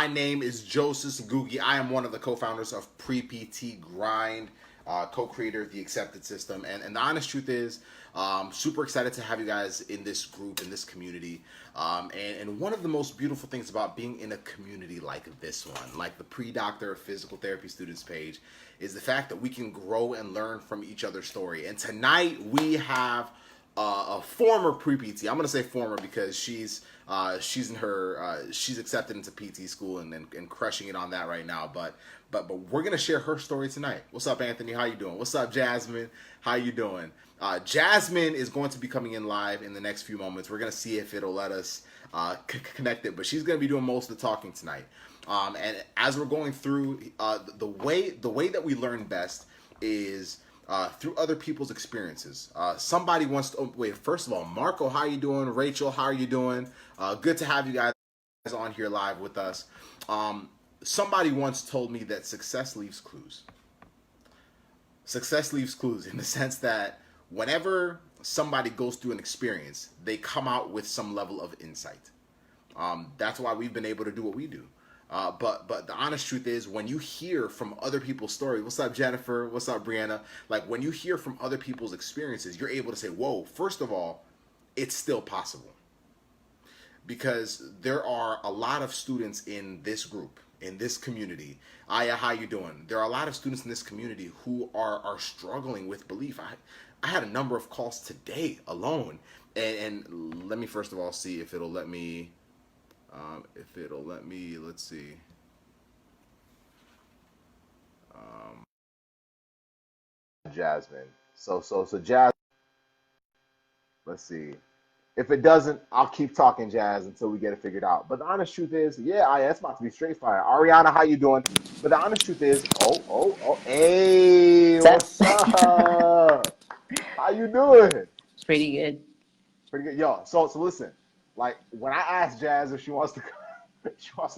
name is Joseph Gugi. I am one of the co-founders of Pre-PT Grind, co-creator of the Accepted System. And the honest truth is, super excited to have you guys in this group, in this community. And one of the most beautiful things about being in a community like this one, like the Pre-Doctor of Physical Therapy Students page, is the fact that we can grow and learn from each other's story. And tonight we have a former pre-PT. I'm gonna say former because she's accepted into PT school and crushing it on that right now. But we're gonna share her story tonight. What's up, Anthony? How you doing? What's up, Jazmine? How you doing? Jazmine is going to be coming in live in the next few moments. We're gonna see if it'll let us connect it, but she's gonna be doing most of the talking tonight. And as we're going through, the way that we learn best is through other people's experiences. Somebody wants to wait. First of all, Marco, how you doing? Rachel, how are you doing? Good to have you guys on here live with us. Somebody once told me that success leaves clues. Success leaves clues in the sense that whenever somebody goes through an experience, they come out with some level of insight. That's why we've been able to do what we do. But the honest truth is, when you hear from other people's stories, what's up, Jennifer? What's up, Brianna? Like, when you hear from other people's experiences, you're able to say, whoa, first of all, it's still possible. Because there are a lot of students in this group, in this community. Aya, how you doing? There are a lot of students in this community who are struggling with belief. I had a number of calls today alone. And let me first of all see if it'll let me... let's see. Jazmine. So Jazz, let's see. If it doesn't, I'll keep talking Jazz until we get it figured out. But the honest truth is, it's about to be straight fire. Ariana, how you doing? But the honest truth is, hey, what's up? How you doing? Pretty good. Pretty good. Yo, so listen, like when I asked Jazz if she wants to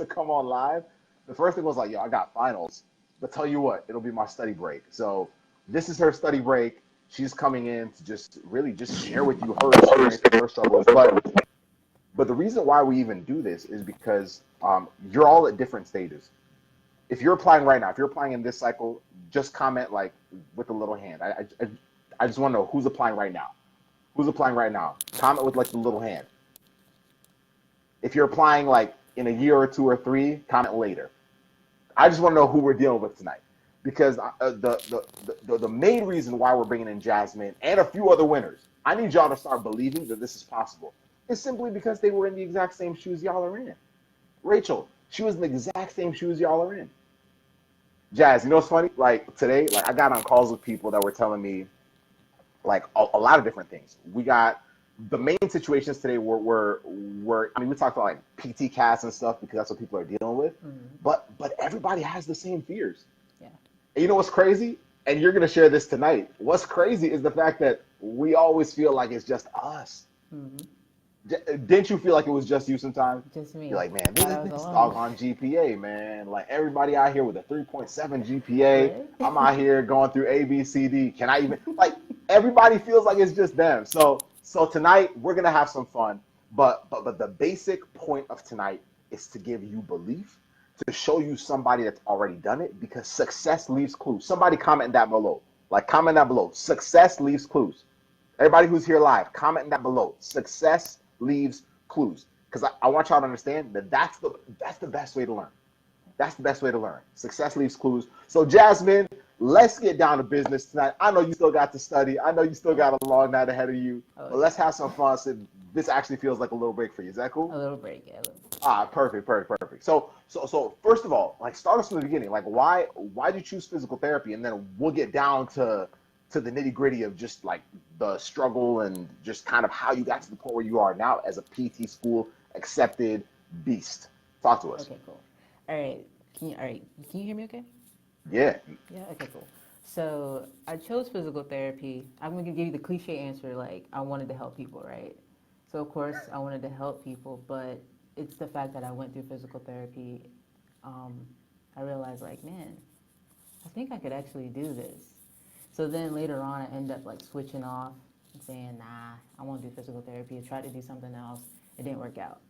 come on live, the first thing was like, I got finals. But tell you what, it'll be my study break. So this is her study break. She's coming in to just share with you her experience, her struggles. But the reason why we even do this is because you're all at different stages. If you're applying right now, if you're applying in this cycle, just comment like with a little hand. I just want to know who's applying right now. Who's applying right now? Comment with like the little hand. If you're applying like in a year or two or three, comment later. I just want to know who we're dealing with tonight, because the main reason why we're bringing in Jazmine and a few other winners, I need y'all to start believing that this is possible. It's simply because they were in the exact same shoes y'all are in. Rachel, she was in the exact same shoes y'all are in. Jazz, you know what's funny? Like today, like I got on calls with people that were telling me like a lot of different things. We got the main situations today were I mean, we talked about like PT cast and stuff because that's what people are dealing with. Mm-hmm. But everybody has the same fears. Yeah. And you know what's crazy? And you're gonna share this tonight. What's crazy is the fact that we always feel like it's just us. Mm-hmm. Didn't you feel like it was just you sometimes? Just me. You're like, man, this doggone GPA, man. Like everybody out here with a 3.7 GPA. Right? I'm out here going through A, B, C, D. Can I even like? Everybody feels like it's just them. So tonight we're gonna have some fun. But the basic point of tonight is to give you belief, to show you somebody that's already done it, because success leaves clues. Somebody comment that below. Like comment that below. Success leaves clues. Everybody who's here live, comment that below. Success leaves clues. Because I want y'all to understand that that's the best way to learn. That's the best way to learn. Success leaves clues. So Jazmine, let's get down to business tonight. I know you still got to study. I know you still got a long night ahead of you. But let's have some fun. So this actually feels like a little break for you. Is that cool? A little break, yeah. Perfect. So first of all, like start us from the beginning. Like why did you choose physical therapy? And then we'll get down to the nitty gritty of just like the struggle and just kind of how you got to the point where you are now as a PT school accepted beast. Talk to us. Okay, cool. All right. Can you hear me okay? Yeah. Yeah, okay, cool. So I chose physical therapy. I'm going to give you the cliche answer, like I wanted to help people, right? So of course I wanted to help people, but it's the fact that I went through physical therapy. I realized like, man, I think I could actually do this. So then later on, I ended up like switching off and saying, nah, I won't do physical therapy. I tried to do something else. It didn't work out.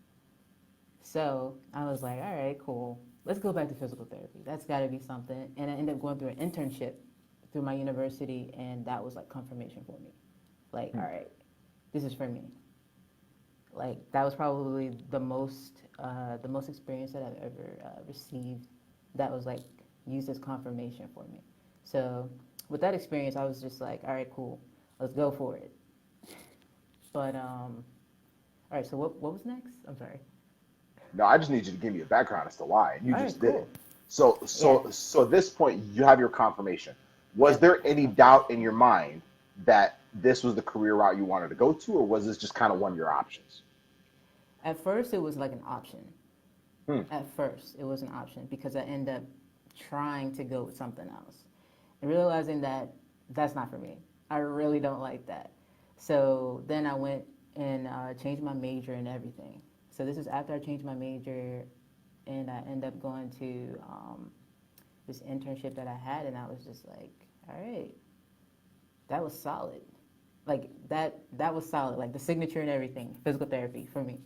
So I was like, all right, cool. let's go back to physical therapy. That's got to be something. And I ended up going through an internship through my university, and that was like confirmation for me. Like, all right, this is for me. Like that was probably the most experience that I've ever received. That was like used as confirmation for me. So with that experience, I was just like, all right, cool, let's go for it. But all right. So what was next? I'm sorry. No, I just need you to give me a background as to why. And you All just right, did it. cool. Yeah. So at this point, you have your confirmation. Was Yep. there any doubt in your mind that this was the career route you wanted to go to, or was this just kind of one of your options? At first, it was like an option. Hmm. At first, it was an option because I ended up trying to go with something else and realizing that that's not for me. I really don't like that. So then I went and changed my major and everything. So this is after I changed my major, and I ended up going to this internship that I had, and I was just like, all right, that was solid. Like that was solid. Like the signature and everything, physical therapy for me.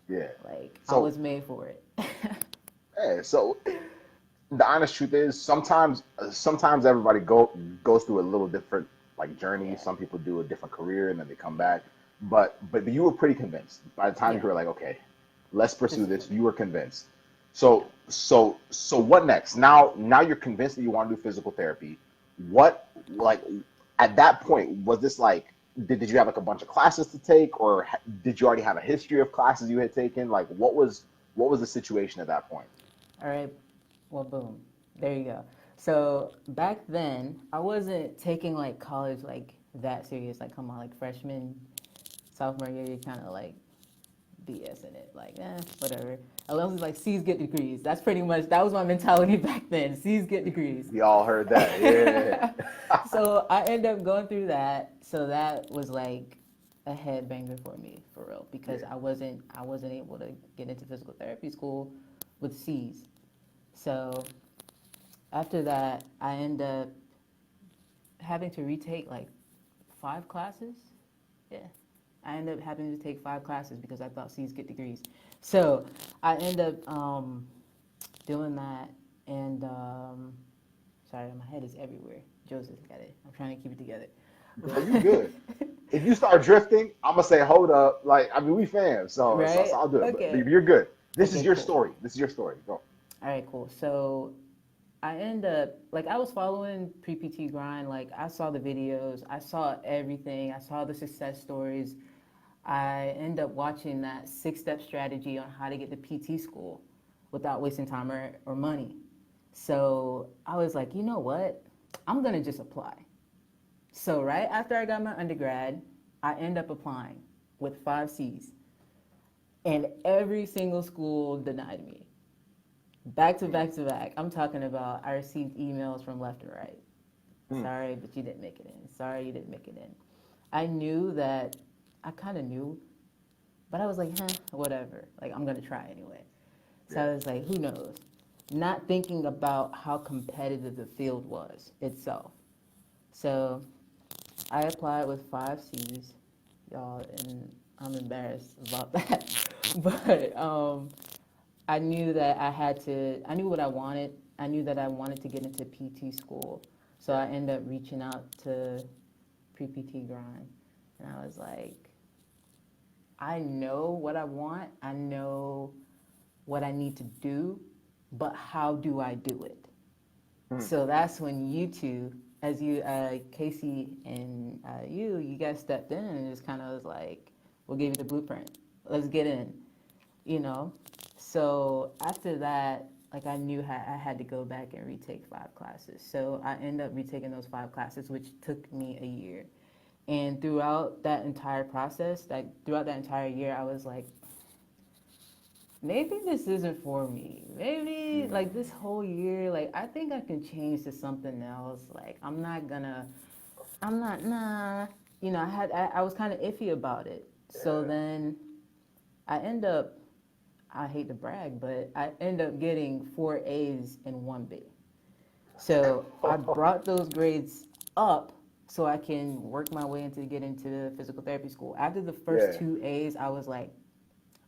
Yeah. Like I So, was made for it. yeah, so the honest truth is sometimes everybody goes through a little different like journey. Yeah. Some people do a different career and then they come back. But you were pretty convinced. By the time you Yeah. were like, okay, let's This pursue is for this, me. you were convinced. Yeah. So what next? Now you're convinced that you want to do physical therapy. What like at that point was this like did you have like a bunch of classes to take, or did you already have a history of classes you had taken? Like what was the situation at that point? All right. Well, boom. There you go. So back then, I wasn't taking like college like that serious. Like, come on, like freshman, sophomore year, you kind of like BS in it. Like, whatever. As long as like C's get degrees. That's pretty much that was my mentality back then. C's get degrees. We all heard that. Yeah. So I ended up going through that. So that was like a headbanger for me, for real, because Yeah. I wasn't able to get into physical therapy school with C's. So after that, I ended up having to retake like 5 classes. Yeah, I ended up having to take 5 classes because I thought C's get degrees. So I ended up doing that, and sorry, my head is everywhere. Joseph got it. I'm trying to keep it together. Bro, you good. If you start drifting, I'm gonna say hold up. Like I mean, we fans, so Right? I'll do it. But Okay. you're good. This is Okay, your cool. story. This is your story. Go. All right, cool. So I end up like I was following pre-PT grind. Like I saw the videos, I saw everything, I saw the success stories. I end up watching that 6-step strategy on how to get to PT school without wasting time or money. So I was like, you know what? I'm gonna just apply. So right after I got my undergrad, I end up applying with 5 C's, and every single school denied me. Back to back to back. I'm talking about I received emails from left and right. Hmm. Sorry, but you didn't make it in. Sorry, you didn't make it in. I knew that, I kind of knew, but I was like, whatever. Like, I'm going to try anyway. So Yeah. I was like, who knows? Not thinking about how competitive the field was itself. So I applied with 5 C's, y'all, and I'm embarrassed about that. But I knew that I knew what I wanted. I knew that I wanted to get into PT school. So Yeah. I ended up reaching out to pre-PT grind. And I was like, I know what I want. I know what I need to do, but how do I do it? Hmm. So that's when you two, as you, Casey and you guys stepped in and just kind of was like, we'll give you the blueprint. Let's get in, you know? So after that, like I knew I had to go back and retake 5 classes. So I ended up retaking those 5 classes, which took me a year. And throughout that entire process, like throughout that entire year, I was like, maybe this isn't for me. Maybe Hmm. like this whole year, like I think I can change to something else. Like I'm not, nah. You know, I was kind of iffy about it. So Yeah. then I end up, I hate to brag, but I end up getting 4 A's and 1 B. So I brought those grades up so I can work my way into get into physical therapy school. After the first Yeah. 2 A's, I was like,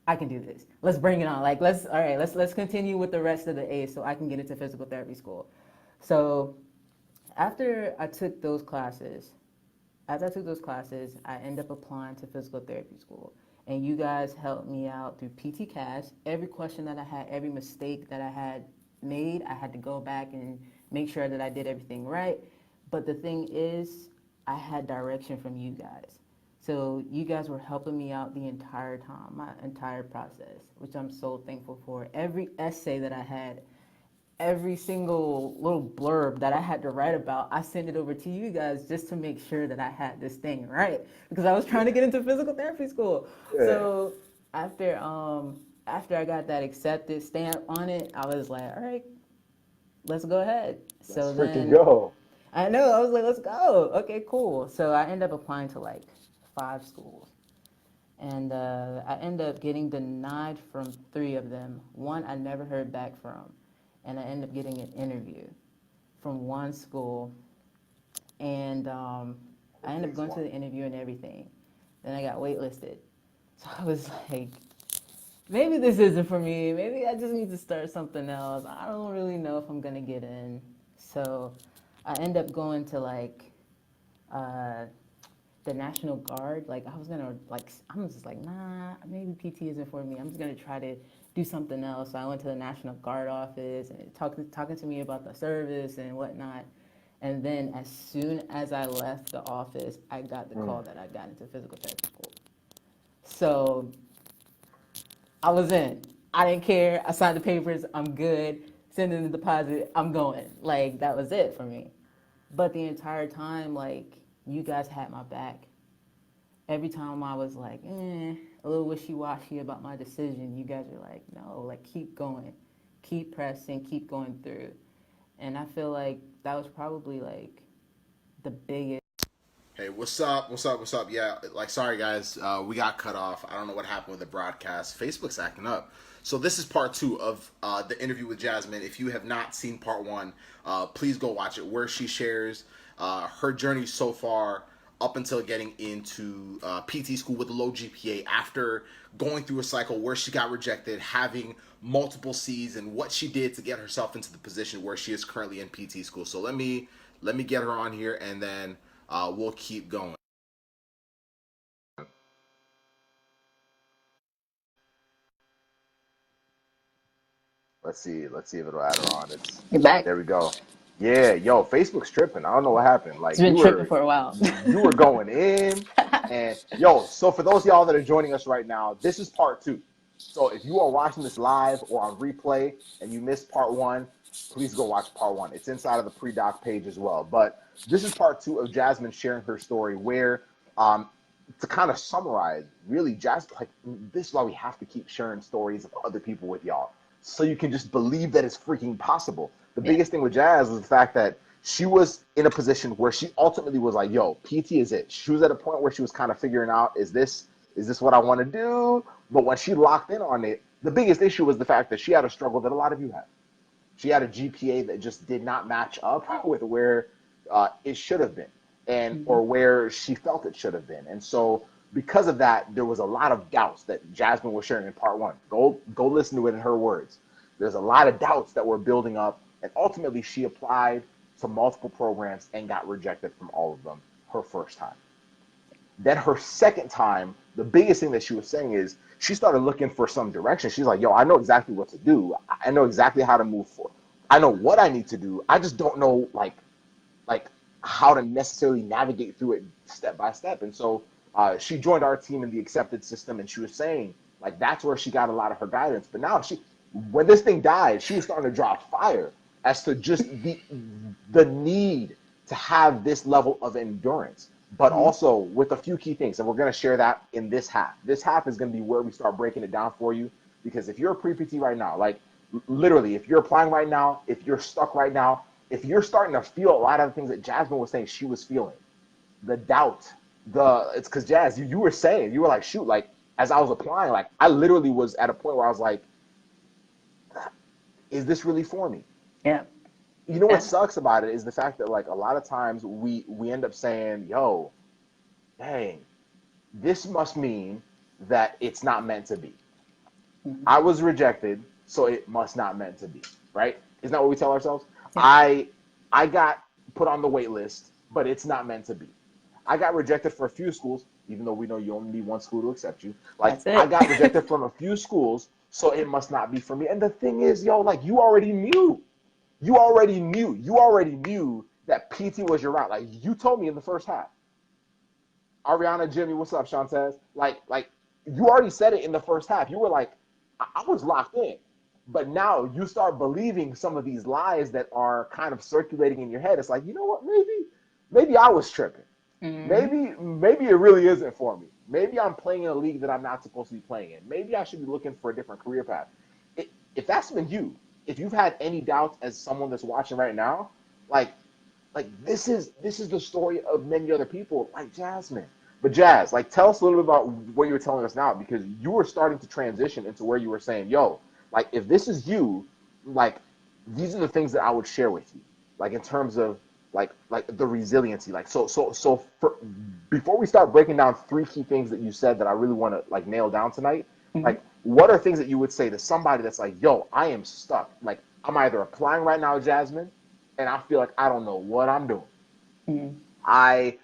I can do this. Let's bring it on. Like let's continue with the rest of the A's so I can get into physical therapy school. So after I took those classes, I ended up applying to physical therapy school. And you guys helped me out through PT Cash. Every question that I had, every mistake that I had made, I had to go back and make sure that I did everything right. But the thing is, I had direction from you guys. So you guys were helping me out the entire time, my entire process, which I'm so thankful for. Every essay that I had, every single little blurb that I had to write about, I sent it over to you guys just to make sure that I had this thing right because I was trying to get into physical therapy school. Yeah. So after I got that accepted stamp on it, I was like, all right, let's go ahead. Let's So freaking then go. I know I was like, let's go. Okay, cool. So I ended up applying to like 5 schools. And I ended up getting denied from 3 of them. One I never heard back from. And I ended up getting an interview from one school. And I ended up going to the interview and everything. Then I got waitlisted. So I was like, maybe this isn't for me. Maybe I just need to start something else. I don't really know if I'm going to get in. So I ended up going to like uh, the National Guard. Like I was gonna like I'm just like nah, maybe PT isn't for me. I'm just gonna try to do something else. So I went to the National Guard office and talking to me about the service and whatnot. And then as soon as I left the office, I got the call that I got into physical therapy school. So I was in. I didn't care. I signed the papers. I'm good. Sending the deposit. I'm going. Like that was it for me. But the entire time, like you guys had my back. Every time I was like, a little wishy-washy about my decision, you guys were like, no, like keep going, keep pressing, keep going through. And I feel like that was probably like the biggest. Hey, what's up? What's up? What's up? Yeah, like, sorry guys, we got cut off. I don't know what happened with the broadcast. Facebook's acting up. So this is part 2 of the interview with Jazmine. If you have not seen part 1, please go watch it, where she shares her journey so far up until getting into PT school with a low GPA after going through a cycle where she got rejected, having multiple C's, and what she did to get herself into the position where she is currently in PT school. So let me get her on here, and then we'll keep going. Let's see if it'll add her on. You're back. There we go. Yeah, yo, Facebook's tripping. I don't know what happened. It's Like been tripping for a while. you were going in, and yo. So for those of y'all that are joining us right now, this is part 2. So if you are watching this live or on replay and you missed part 1, please go watch part 1. It's inside of the pre-doc page as well. But this is part 2 of Jazmine sharing her story, where to kind of summarize, really, like this is why we have to keep sharing stories of other people with y'all, so you can just believe that it's freaking possible. The biggest thing with Jazz was the fact that she was in a position where she ultimately was like, yo, PT is it. She was at a point where she was kind of figuring out, is this what I want to do? But when she locked in on it, the biggest issue was the fact that she had a struggle that a lot of you had. She had a GPA that just did not match up with where it should have been, and or where she felt it should have been. And so because of that, there was a lot of doubts that Jazmine was sharing in part 1. Go listen to it in her words. There's a lot of doubts that were building up, and ultimately she applied to multiple programs and got rejected from all of them her first time. Then her second time, the biggest thing that she was saying is she started looking for some direction. She's like, yo, I know exactly what to do. I know exactly how to move forward. I know what I need to do. I just don't know like how to necessarily navigate through it step by step. And so she joined our team in the accepted system, and she was saying like that's where she got a lot of her guidance. But now when this thing died, she was starting to drop fire as to just the need to have this level of endurance, but also with a few key things. And we're going to share that in this half. This half is going to be where we start breaking it down for you, because if you're a pre-PT right now, like literally, if you're applying right now, if you're stuck right now, if you're starting to feel a lot of the things that Jazmine was saying she was feeling, the doubt, it's because Jazz, you were saying, you were like, shoot, like as I was applying, like I literally was at a point where I was like, is this really for me? Yeah. You know what sucks about it is the fact that like a lot of times we end up saying, yo, dang, this must mean that it's not meant to be. I was rejected, so it must not meant to be, right? Isn't that what we tell ourselves? Yeah. I got put on the wait list, but it's not meant to be. I got rejected for a few schools, even though we know you only need one school to accept you. Like That's I it. got rejected from a few schools, so it must not be for me. And the thing is, yo, like you already knew. You already knew that PT was your route. Like you told me in the first half. Ariana, Jimmy, what's up, Shantez? Like you already said it in the first half. You were like, I was locked in. But now you start believing some of these lies that are kind of circulating in your head. It's like, you know what? Maybe I was tripping. Maybe it really isn't for me. Maybe I'm playing in a league that I'm not supposed to be playing in. Maybe I should be looking for a different career path. If that's been you, if you've had any doubts as someone that's watching right now, like this is the story of many other people like Jazmine. But Jazz, like tell us a little bit about what you were telling us now, because you were starting to transition into where you were saying, yo, like if this is you, like these are the things that I would share with you. Like in terms of like the resiliency. Like before we start breaking down 3 key things that you said that I really want to like nail down tonight, like what are things that you would say to somebody that's like, yo, I am stuck. Like I'm either applying right now, Jazmine, and I feel like I don't know what I'm doing. I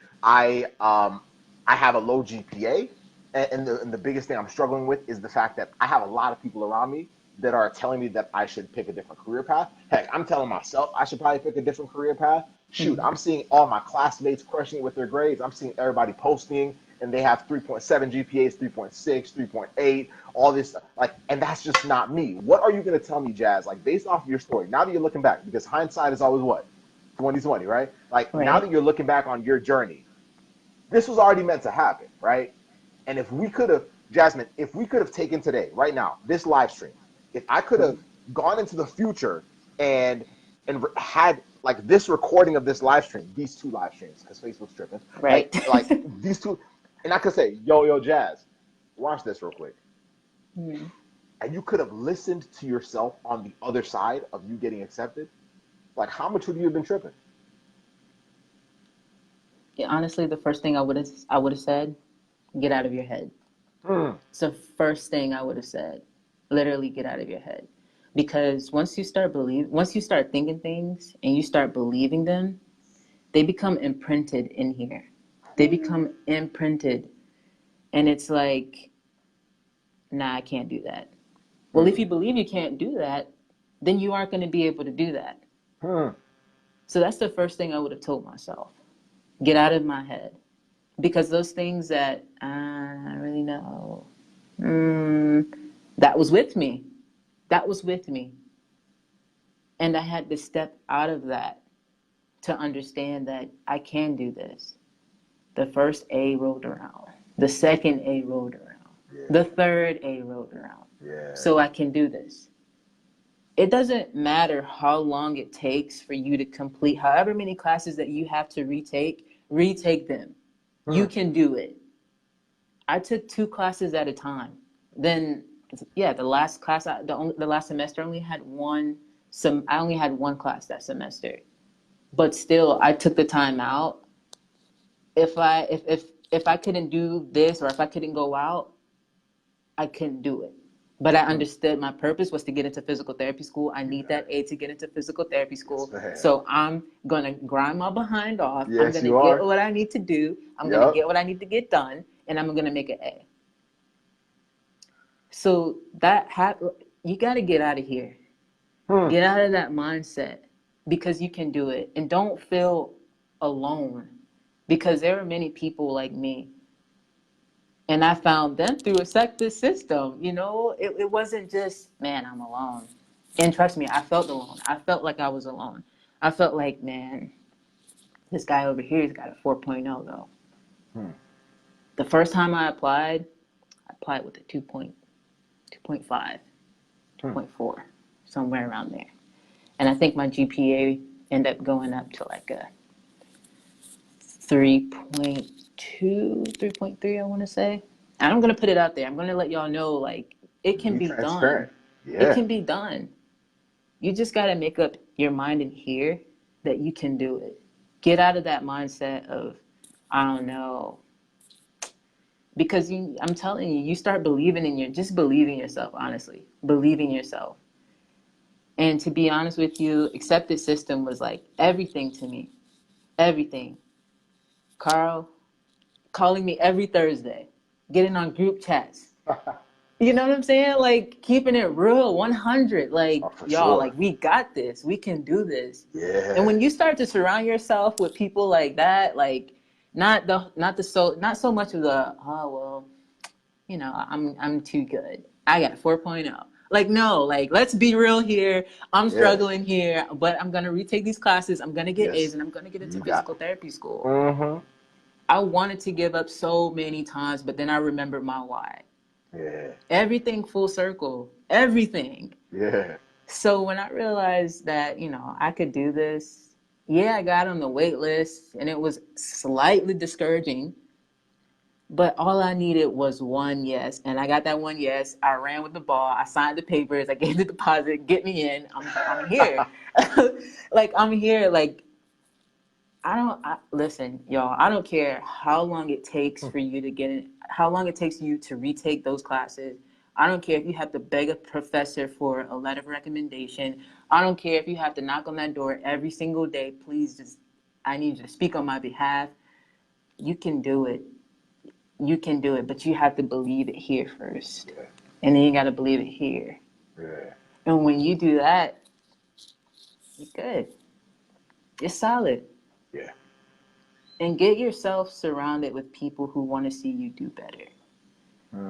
have a low GPA, and the biggest thing I'm struggling with is the fact that I have a lot of people around me that are telling me that I should pick a different career path. Heck, I'm telling myself I should probably pick a different career path. Shoot, I'm seeing all my classmates crushing it with their grades. I'm seeing everybody posting, and they have 3.7 GPAs, 3.6, 3.8, all this stuff. Like, and that's just not me. What are you going to tell me, Jazz? Like, based off of your story, now that you're looking back, because hindsight is always what? 2020, right? Like, now that you're looking back on your journey, this was already meant to happen, right? And if we could have, Jazmine, if we could have taken today, right now, this live stream, if I could have gone into the future and had like this recording of this live stream, these 2 live streams, because Facebook's tripping, Right. Like these 2, and I could say, yo, Jazz, watch this real quick. And you could have listened to yourself on the other side of you getting accepted. Like, how much would you have been tripping? Yeah, honestly, the first thing I would have said, get out of your head. It's the first thing I would have said. Literally, get out of your head. Because once you start thinking things and you start believing them, they become imprinted in here. They become imprinted, and it's like, nah, I can't do that. Well, if you believe you can't do that, then you aren't going to be able to do that. So that's the first thing I would have told myself. Get out of my head. Because those things that I really know, that was with me. That was with me. And I had to step out of that to understand that I can do this. The first A rolled around. The second A rolled around. Yeah. The third A rolled around. Yeah. So I can do this. It doesn't matter how long it takes for you to complete however many classes that you have to retake them. You can do it. I took 2 classes at a time. Then, yeah, the last class, the last semester, I only had one class that semester. But still, I took the time out. If I couldn't do this, or if I couldn't go out, I couldn't do it. But I understood my purpose was to get into physical therapy school. I need that A to get into physical therapy school. So I'm going to grind my behind off. Yes, I'm going to get what I need to do. I'm going to get what I need to get done. And I'm going to make an A. So you got to get out of here. Get out of that mindset, because you can do it. And don't feel alone, because there are many people like me. And I found them through a sector system. You know, it wasn't just, man, I'm alone. And trust me, I felt alone. I felt like I was alone. I felt like, man, this guy over here has got a 4.0 though. The first time I applied with a 2.5, 2.4, somewhere around there. And I think my GPA ended up going up to like a 3.2, 3.3, I want to say. And I'm going to put it out there. I'm going to let y'all know, like, it can be done. Yeah. It can be done. You just got to make up your mind in here that you can do it. Get out of that mindset of, I don't know. Because I'm telling you, you start believing just believe in yourself, honestly. Believe in yourself. And to be honest with you, accepted system was like everything to me. Everything. Carl calling me every Thursday, getting on group chats. You know what I'm saying? Like keeping it real, 100. Like, Oh, for y'all, sure. like we got this. We can do this. And Yeah. when you start to surround yourself with people like that, like not so much of the, oh well, I'm too good. I got a 4.0. Like, no, like let's be real here. I'm Yeah. struggling here, but I'm gonna retake these classes. I'm gonna get A's Yes. and I'm gonna get into You got physical therapy it. school. Mm-hmm. I wanted to give up so many times, but then I remembered my why. Yeah. Everything full circle. Everything. Yeah. So when I realized that, I could do this, yeah, I got on the wait list and it was slightly discouraging, but all I needed was one yes. And I got that one yes. I ran with the ball. I signed the papers. I gave the deposit. Get me in. I'm here. Like, I'm here. Like, listen, y'all, I don't care how long it takes for you to get in, how long it takes you to retake those classes. I don't care if you have to beg a professor for a letter of recommendation. I don't care if you have to knock on that door every single day. Please I need you to speak on my behalf. You can do it. You can do it, but you have to believe it here first. Yeah. And then you got to believe it here. Yeah. And when you do that, you're good. You're solid. Yeah. And get yourself surrounded with people who want to see you do better,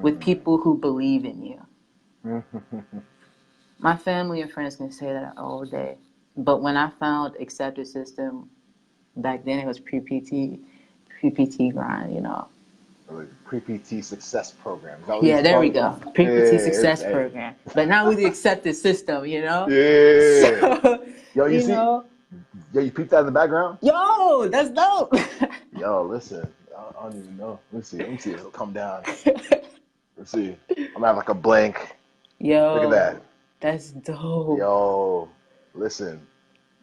with Mm. people who believe in you. Mm-hmm. My family and friends can say that all day. But when I found accepted system, back then it was pre-PT grind. Pre-PT success program. Is that what you Yeah, used to there call we it? go. Yeah. Pre-PT success Hey. program. But now with the accepted system. Yeah. So, Yo, you you see? know, Yo, you peeped that in the background? yo, that's dope. Yo, listen. I don't even know. Let me see. Let me see if it'll come down. Let's see. I'm gonna have like a blank. Look at that. Yo, that's dope. Yo, listen.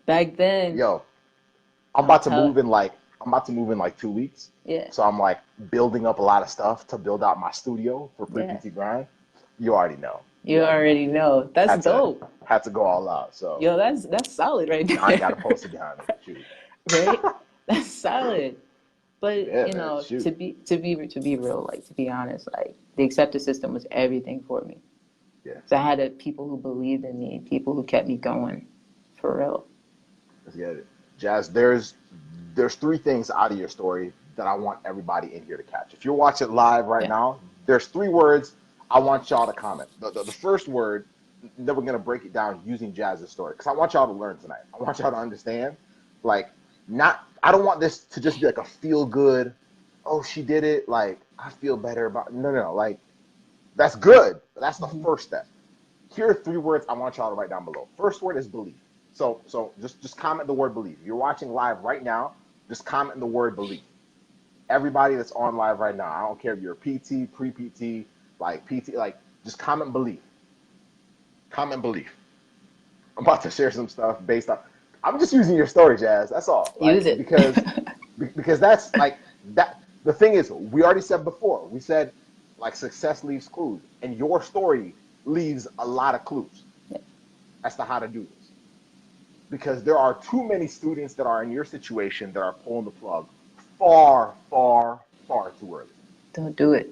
Back then, Yo, I'm I'm about to telling, move in like 2 weeks. yeah, So I'm like building up a lot of stuff to build out my studio for yeah. pre-PT grind. You already know. You You already know. already know. That's Had to dope. had to go all out. So Yo, that's solid right now I gotta there. post it behind it. Shoot. Right? That's solid. But Yeah, man. to Shoot. be real, like to be honest, like the accepted system was everything for me. Yeah. So I had people who believed in me, people who kept me going, for real. Let's get it. Jazz, there's three things out of your story that I want everybody in here to catch. If you're watching live right Yeah. now, there's three words I want y'all to comment. The first word, then we're gonna break it down using Jazz's story because I want y'all to learn tonight. I want y'all to understand, like, not. I don't want this to just be like a feel good. Oh, she did it. Like I feel better about. No. Like that's good. But that's the Mhm. first step. Here are three words I want y'all to write down below. First word is belief. So just comment the word believe. If you're watching live right now, just comment the word belief. Everybody that's on live right now, I don't care if you're a PT, pre-PT, like PT, like just comment belief. Comment belief. I'm about to share some stuff based on. I'm just using your story, Jazz. That's all. Use Like it. because that's like that. The thing is, we already said before. We said like success leaves clues, and your story leaves a lot of clues as to how to do this. Because there are too many students that are in your situation that are pulling the plug far, far, far too early. Don't do it.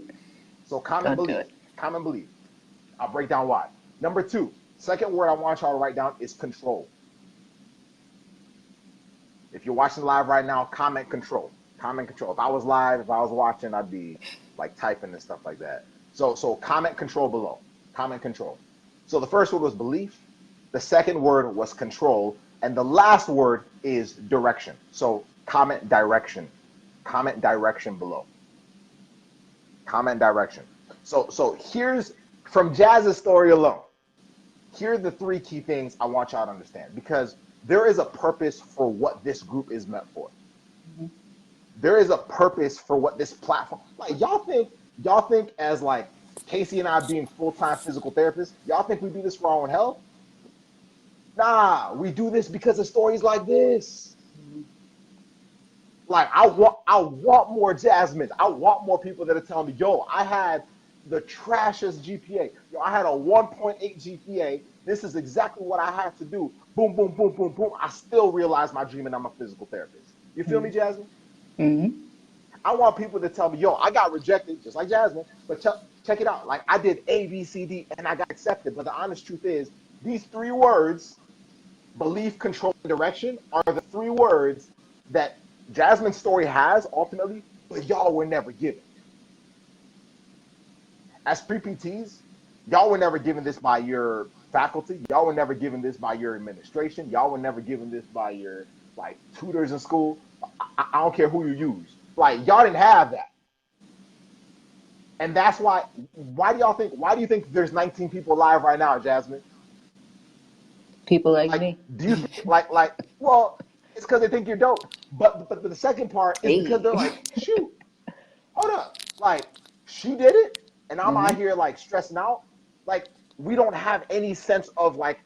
So comment Don't do belief. it. Comment belief. I'll break down why. Number two, second word I want y'all to write down is control. If you're watching live right now, comment control. Comment control. If I was live, if I was watching, I'd be like typing and stuff like that. So comment control below. Comment control. So the first word was belief. The second word was control. And the last word is direction. So comment direction. Comment direction below. Comment direction. So here's from Jazz's story alone. Here are the three key things I want y'all to understand because there is a purpose for what this group is meant for. Mhm. There is a purpose for what this platform. Like y'all think as like Casey and I being full-time physical therapists, y'all think we do this for our own health? Nah, we do this because of stories like this. Like I want more Jasmines. I want more people that are telling me, yo, I had the trashiest GPA. Yo, I had a 1.8 GPA. This is exactly what I had to do. Boom, boom, boom, boom, boom. I still realized my dream and I'm a physical therapist. You feel me, Jasmine? Mm-hmm. I want people to tell me, yo, I got rejected, just like Jasmine, but check it out. Like I did A, B, C, D, and I got accepted. But the honest truth is, these three words, belief, control, and direction, are the three words that Jasmine's story has ultimately, but y'all were never given. As pre-PTs, y'all were never given this by your faculty. Y'all were never given this by your administration. Y'all were never given this by your like tutors in school. I don't care who you use. Like y'all didn't have that. And that's why do you think there's 19 people alive right now, Jasmine? People like Like, me. do you think well, it's because they think you're dope. But the second part is because they're like, shoot, hold up. Like, she did it, and I'm out here like stressing out. Like, we don't have any sense of like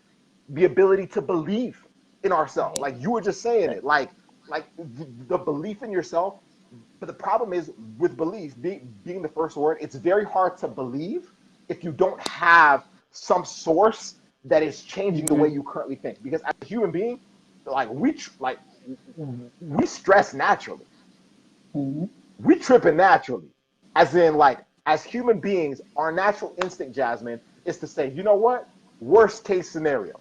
the ability to believe in ourselves. Like you were just saying it. Like the belief in yourself. But the problem is with belief being the first word, it's very hard to believe if you don't have some source that is changing the way you currently think. Because as a human being, like we stress naturally. We tripping naturally. As in, like, as human beings, our natural instinct, Jasmine, is to say, you know what? Worst case scenario.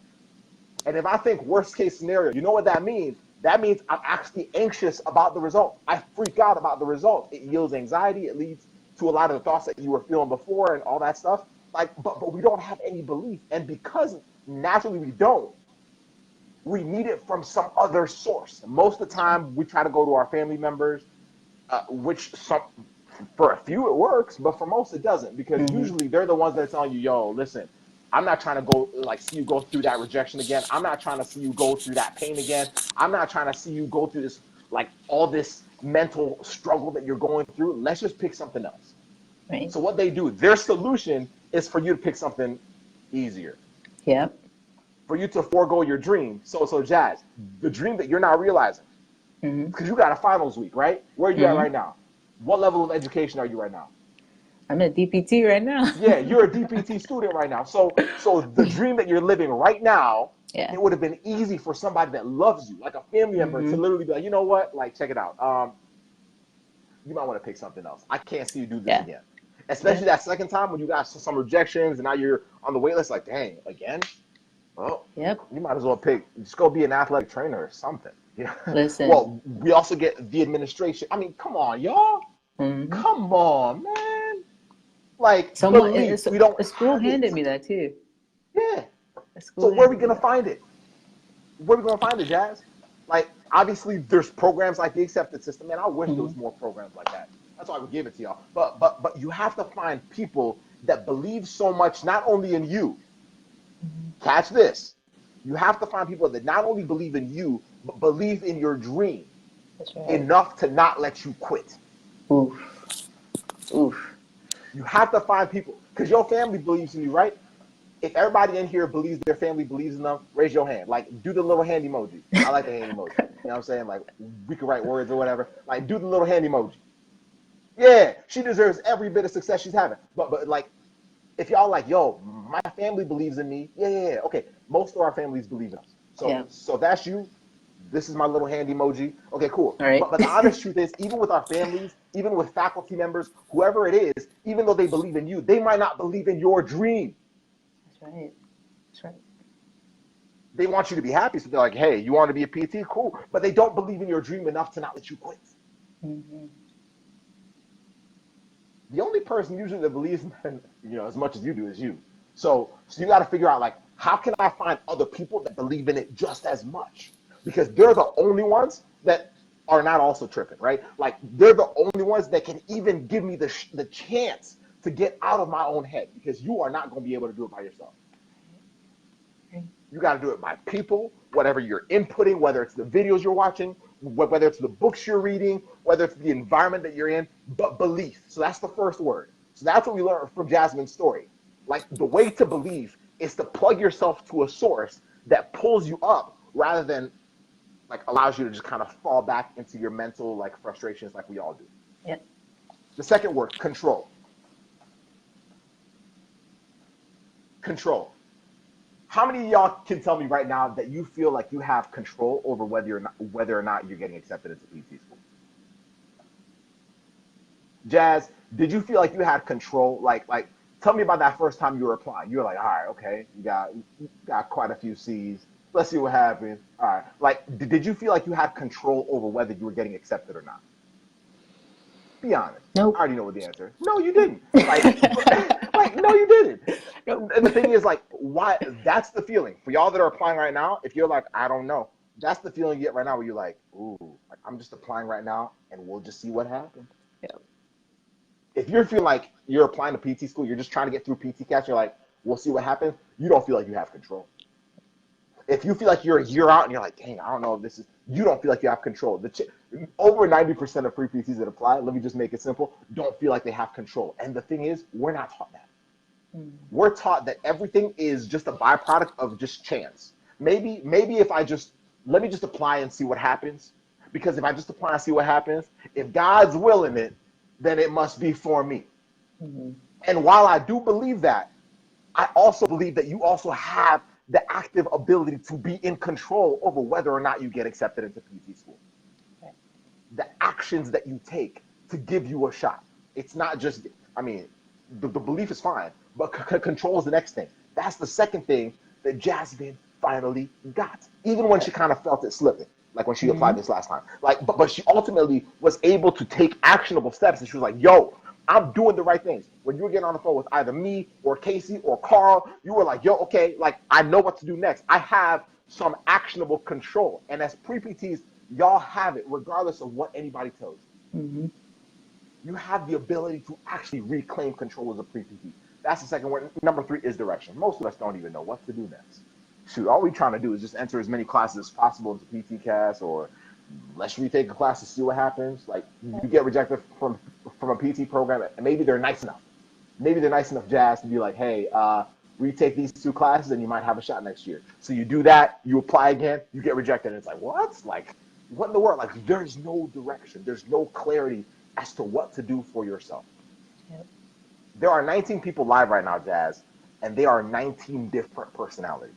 And if I think worst case scenario, you know what that means? That means I'm actually anxious about the result. I freak out about the result. It yields anxiety. It leads to a lot of the thoughts that you were feeling before and all that stuff. Like, but we don't have any belief. And because naturally we don't, we need it from some other source. Most of the time, we try to go to our family members, which for a few it works, but for most it doesn't, because usually they're the ones that are telling you, yo, listen, I'm not trying to go like see you go through that rejection again. I'm not trying to see you go through that pain again. I'm not trying to see you go through this, like all this mental struggle that you're going through. Let's just pick something else. Right. So what they do, their solution is for you to pick something easier. Yep. For you to forego your dream. So Jazz, the dream that you're not realizing, because you got a finals week, right? Where are you at right now? What level of education are you right now? I'm at DPT right now. Yeah, you're a DPT student right now. So the dream that you're living right now, it would have been easy for somebody that loves you, like a family member, to literally be like, you know what? Like, check it out. You might want to pick something else. I can't see you do this again. Especially that second time when you got some rejections and now you're on the wait list, like, dang, again? Well, you might as well just go be an athletic trainer or something. Yeah. Listen. Well, we also get the administration. I mean, come on, y'all. Come on, man. Like, we don't. A school handed me that too. Yeah. So where are we gonna find it? Where are we gonna find it, Jazz? Like, obviously, there's programs like the acceptance system, man. I wish there was more programs like that. That's why I would give it to y'all. But you have to find people that believe so much, not only in you. Catch this. You have to find people that not only believe in you, but believe in your dream enough to not let you quit. Oof. You have to find people, because your family believes in you, right? If everybody in here believes their family believes in them, raise your hand. Like, do the little hand emoji. I like the hand emoji. You know what I'm saying? Like, we can write words or whatever. Like, do the little hand emoji. Yeah, she deserves every bit of success she's having. But like, if y'all like, yo, my family believes in me. Yeah. Okay, most of our families believe in us. So that's you. This is my little hand emoji. Okay, cool. All right. But the honest truth is, even with our families, even with faculty members, whoever it is, even though they believe in you, they might not believe in your dream. That's right. They want you to be happy. So they're like, hey, you want to be a PT? Cool. But they don't believe in your dream enough to not let you quit. The only person usually that believes in, as much as you do is you. So you got to figure out, like, how can I find other people that believe in it just as much? Because they're the only ones that are not also tripping, right? Like, they're the only ones that can even give me the chance to get out of my own head, because you are not going to be able to do it by yourself. You got to do it by people, whatever you're inputting, whether it's the videos you're watching, whether it's the books you're reading, whether it's the environment that you're in, but belief. So that's the first word. So that's what we learned from Jazmine's story. Like, the way to believe is to plug yourself to a source that pulls you up rather than like allows you to just kind of fall back into your mental like frustrations like we all do. Yep. The second word, control. Control. How many of y'all can tell me right now that you feel like you have control over whether or not you're getting accepted into PT school? Jazz, did you feel like you had control? Like tell me about that first time you were applying. You were like, all right, okay, you got quite a few C's. Let's see what happens. All right. Like, did you feel like you had control over whether you were getting accepted or not? Be honest. Nope. I already know what the answer is. No, you didn't. Like, no, you didn't. Nope. And the thing is, like, why? That's the feeling. For y'all that are applying right now, if you're like, I don't know, that's the feeling you get right now where you're like, ooh, like, I'm just applying right now and we'll just see what happens. Yeah. If you're feeling like you're applying to PT school, you're just trying to get through PT cats, you're like, we'll see what happens, you don't feel like you have control. If you feel like you're a year out and you're like, dang, I don't know if this is, you don't feel like you have control. Over 90% of free PTs that apply, let me just make it simple, don't feel like they have control. And the thing is, we're not taught that. We're taught that everything is just a byproduct of just chance. Maybe if let me just apply and see what happens. Because if I just apply and see what happens, if God's willing it, then it must be for me. Mm-hmm. And while I do believe that, I also believe that you also have the active ability to be in control over whether or not you get accepted into PT school. Okay. The actions that you take to give you a shot. It's not just, I mean, the belief is fine, but control is the next thing. That's the second thing that Jazmine finally got, even when she kind of felt it slipping, like when she applied this last time. Like, but she ultimately was able to take actionable steps, and she was like, yo, I'm doing the right things. When you were getting on the phone with either me or Casey or Carl, you were like, yo, okay, like, I know what to do next. I have some actionable control. And as pre-PTs, y'all have it regardless of what anybody tells you. Mm-hmm. You have the ability to actually reclaim control as a pre-PT. That's the second one. Number 3 is direction. Most of us don't even know what to do next. Shoot, all we're trying to do is just enter as many classes as possible into PT cast, or let's retake a class to see what happens. Like, you get rejected from a PT program, and maybe they're nice enough. Maybe they're nice enough, Jazz, to be like, hey, retake these 2 classes and you might have a shot next year. So you do that, you apply again, you get rejected. And it's like, what? Like, what in the world? Like, there's no direction. There's no clarity as to what to do for yourself. Yep. There are 19 people live right now, Jazz, and they are 19 different personalities.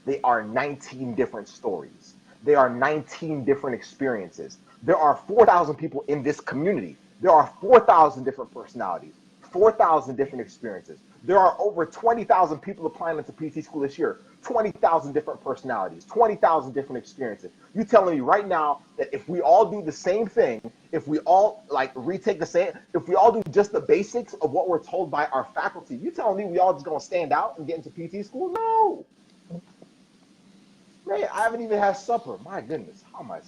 They are 19 different stories. There are 19 different experiences. There are 4,000 people in this community. There are 4,000 different personalities, 4,000 different experiences. There are over 20,000 people applying into PT school this year, 20,000 different personalities, 20,000 different experiences. You telling me right now that if we all do the same thing, if we all like retake the same, if we all do just the basics of what we're told by our faculty, you telling me we all just gonna stand out and get into PT school? No. Man, I haven't even had supper. My goodness, how am I?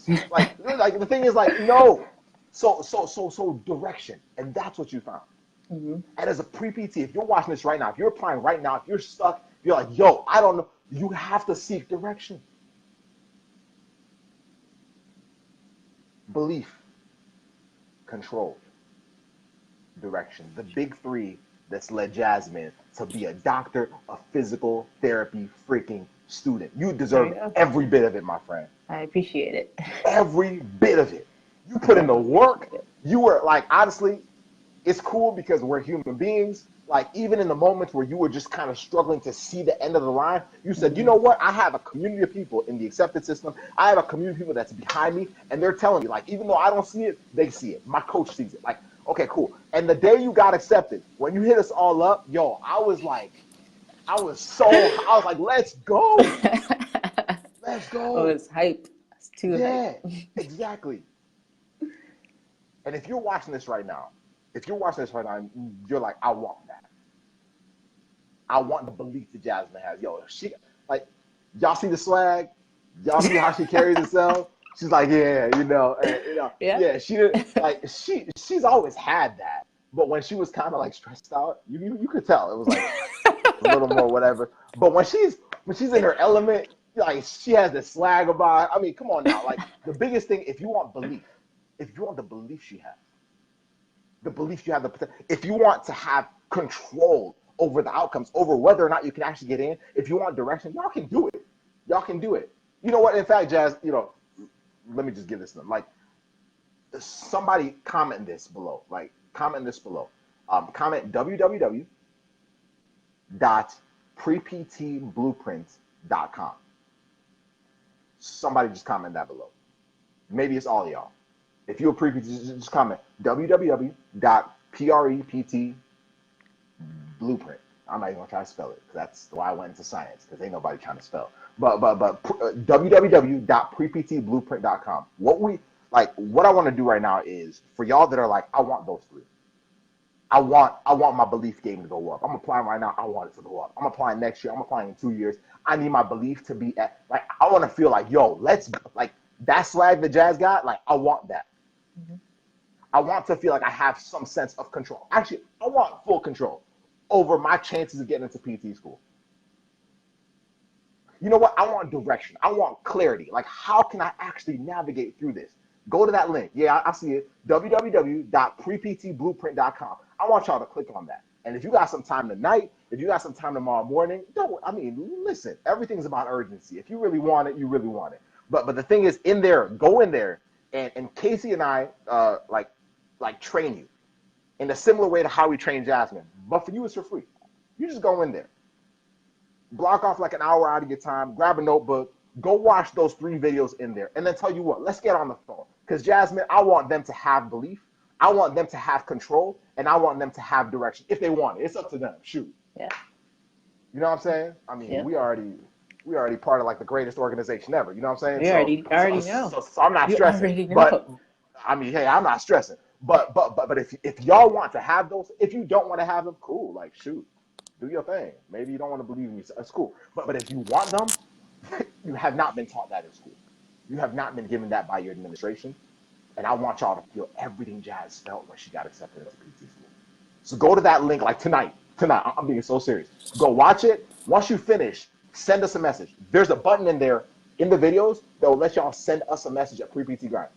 Like the thing is, like, no. So direction, and that's what you found. Mm-hmm. And as a pre-PT, if you're watching this right now, if you're applying right now, if you're stuck, you're like, yo, I don't know. You have to seek direction. Belief, control, direction. The big 3 that's led Jazmine to be a doctor of physical therapy freaking student. You deserve every bit of it, my friend. I appreciate it. Every bit of it. You put in the work. You were like, honestly, it's cool because we're human beings. Like, even in the moments where you were just kind of struggling to see the end of the line, you said, you know what? I have a community of people in the accepted system. I have a community of people that's behind me, and they're telling me, like, even though I don't see it, they see it. My coach sees it. Like, okay, cool. And the day you got accepted, when you hit us all up, yo, I was like, let's go. Let's go. Oh, it's hype. It's too hype. Yeah, exactly. And if you're watching this right now, you're like, I want that. I want the belief that Jazmine has. Yo, she, like, y'all see the swag? Y'all see how she carries herself? She's like, yeah, yeah. She didn't, like, she's always had that. But when she was kind of like stressed out, you could tell it was like a little more whatever. But when she's in her element, like, she has this swag about it. I mean, come on now. Like, the biggest thing, if you want belief, if you want the belief she has, the belief you have, if you want to have control over the outcomes, over whether or not you can actually get in, if you want direction, y'all can do it. Y'all can do it. You know what? In fact, Jazz, let me just give this to them. Like, somebody comment this below. Like, comment this below. Comment www.preptblueprint.com. Somebody just comment that below. Maybe it's all of y'all. If you're a pre-PT, just comment www.preptblueprint. I'm not even gonna try to spell it because that's why I went into science, because ain't nobody trying to spell. But www.preptblueprint.com. What I want to do right now is for y'all that are like, I want those three. I want my belief game to go up. I'm applying right now. I want it to go up. I'm applying next year. I'm applying in 2 years. I need my belief to be at, like, I want to feel like, yo, let's, like, that swag that Jazz got, like, I want that. Mm-hmm. I want to feel like I have some sense of control. Actually, I want full control over my chances of getting into PT school. You know what? I want direction. I want clarity. Like, how can I actually navigate through this? Go to that link. Yeah, I see it. www.preptblueprint.com. I want y'all to click on that. And if you got some time tonight, if you got some time tomorrow morning, listen, everything's about urgency. If you really want it, you really want it. But the thing is, go in there, and Casey and I like train you in a similar way to how we train Jazmine. But for you, it's for free. You just go in there, block off like an hour out of your time, grab a notebook, go watch those 3 videos in there, and then tell you what, let's get on the phone. Because Jazmine, I want them to have belief, I want them to have control, and I want them to have direction if they want it. It's up to them. Shoot. Yeah. You know what I'm saying? I mean, yeah. we already part of like the greatest organization ever. You know what I'm saying? We already know. So I'm not stressing. But I mean, hey, I'm not stressing. But if y'all want to have those, if you don't want to have them, cool. Like, shoot, do your thing. Maybe you don't want to believe me. It's cool. But if you want them, you have not been taught that in school. You have not been given that by your administration. And I want y'all to feel everything Jazz felt when she got accepted into PT school. So go to that link like tonight. I'm being so serious. Go watch it. Once you finish, send us a message. There's a button in there in the videos that will let y'all send us a message at Pre-PT Grind.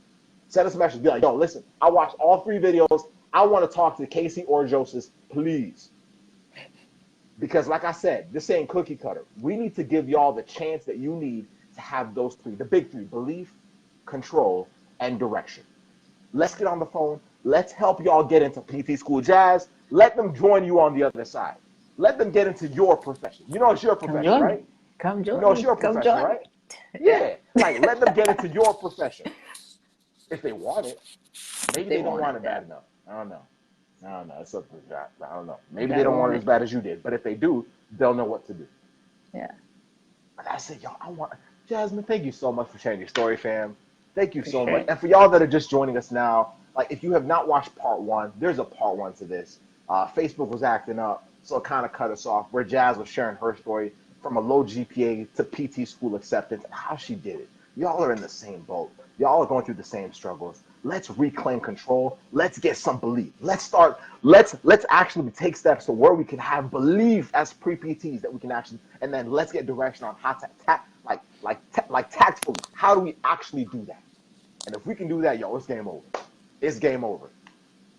Send us a message. Be like, yo, listen, I watched all 3 videos. I want to talk to Casey or Joseph, please. Because like I said, this ain't cookie cutter. We need to give y'all the chance that you need to have those 3, the big 3, belief, control, and direction. Let's get on the phone. Let's help y'all get into PT school. Jazz, let them join you on the other side. Let them get into your profession. You know it's your profession, right? Come join. You know it's your profession, right? Yeah. Like, let them get into your profession. If they want it. Maybe they don't want it bad enough. I don't know. It's up to that. I don't know. Maybe they don't want it as bad as you did. But if they do, they'll know what to do. Yeah. Like I said, Jazmine, thank you so much for sharing your story, fam. Thank you so much. And for y'all that are just joining us now, like, if you have not watched part 1, there's a part 1 to this. Facebook was acting up, so it kind of cut us off, where Jazz was sharing her story from a low GPA to PT school acceptance and how she did it. Y'all are in the same boat. Y'all are going through the same struggles. Let's reclaim control. Let's get some belief. Let's actually take steps to where we can have belief as pre-PTs that we can actually, and then let's get direction on how to tactfully. How do we actually do that? And if we can do that, yo, it's game over. It's game over.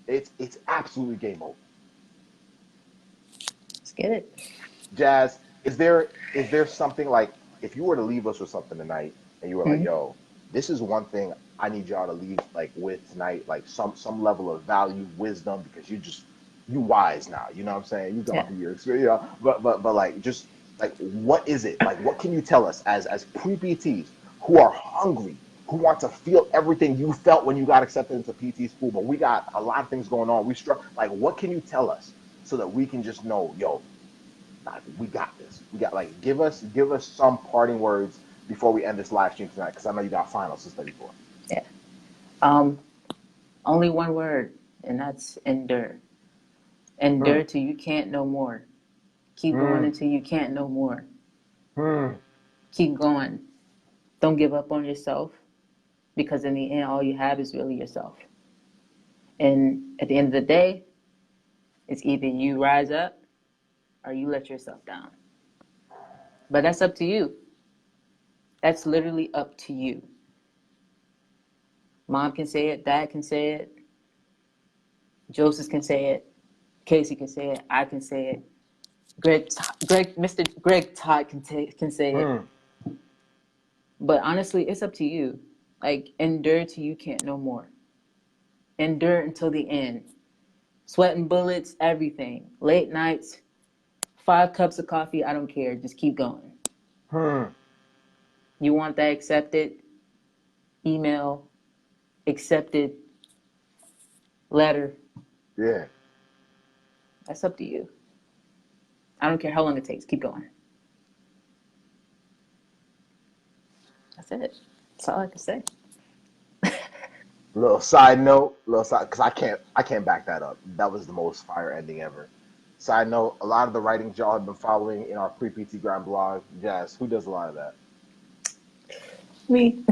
It's absolutely game over. Let's get it. Jazz, is there something, like, if you were to leave us with something tonight and you were like, yo, this is one thing I need y'all to leave like with tonight, like some level of value, wisdom, because you wise now, you know what I'm saying? You've gone through your experience, but like, just like, what is it? Like, what can you tell us as pre-PTs who are hungry, who want to feel everything you felt when you got accepted into PT school, but we got a lot of things going on. Like, what can you tell us so that we can just know, yo, we got this. We got, like, give us some parting words before we end this live stream tonight, because I know you got finals to study for. Yeah. Only one word, and that's endure. Endure till you can't no more. Keep going until you can't no more. Keep going. Don't give up on yourself, because in the end, all you have is really yourself. And at the end of the day, it's either you rise up or you let yourself down. But that's up to you. That's literally up to you. Mom can say it, Dad can say it, Joseph can say it, Casey can say it, I can say it, Mr. Greg Todd can say it. But honestly, it's up to you. Like, endure till you can't no more. Endure until the end. Sweating bullets, everything. Late nights, 5 cups of coffee, I don't care. Just keep going. You want that accepted? Email, accepted, letter. Yeah. That's up to you. I don't care how long it takes. Keep going. That's it. That's all I can say. Little side note, because I can't back that up. That was the most fire ending ever. Side note, a lot of the writings y'all have been following in our pre-PT grind blog, Jazz, who does a lot of that? Me.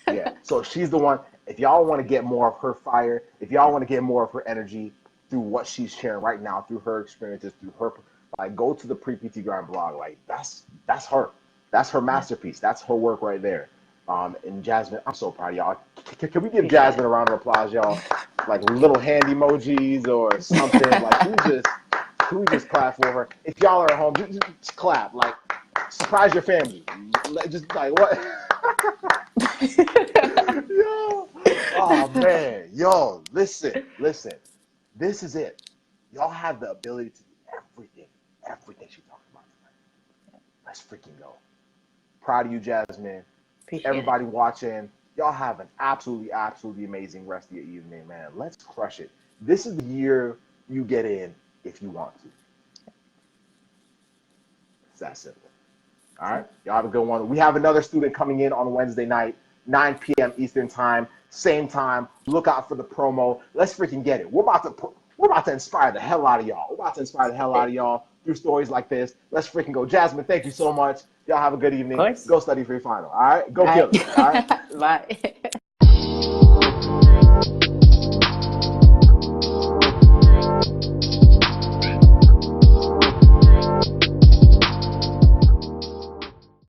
Yeah. So she's the one. If y'all want to get more of her fire, if y'all want to get more of her energy through what she's sharing right now, through her experiences, through her, like, go to the pre-PT grind blog. Like, that's her. That's her masterpiece. That's her work right there. And Jazmine, I'm so proud of y'all. Can we give Jazmine a round of applause, y'all? Like little hand emojis or something. Like, can we just clap for her? If y'all are at home, just clap. Like, surprise your family. Just like what? Yo. Oh man. Yo, listen. This is it. Y'all have the ability to do everything she talked about tonight. Let's freaking go. Proud of you, Jazmine. Appreciate Everybody it. watching, y'all have an absolutely amazing rest of your evening, man. Let's crush it. This is the year you get in if you want to. It's that simple. All right? Y'all have a good one. We have another student coming in on Wednesday night, 9 p.m. Eastern time, same time. Look out for the promo. Let's freaking get it. We're about to inspire the hell out of y'all. We're about to inspire the hell out of y'all through stories like this. Let's freaking go. Jazmine, thank you so much. Y'all have a good evening. Of course. Go study for your final. All right? Go All kill right. it. All right? Bye.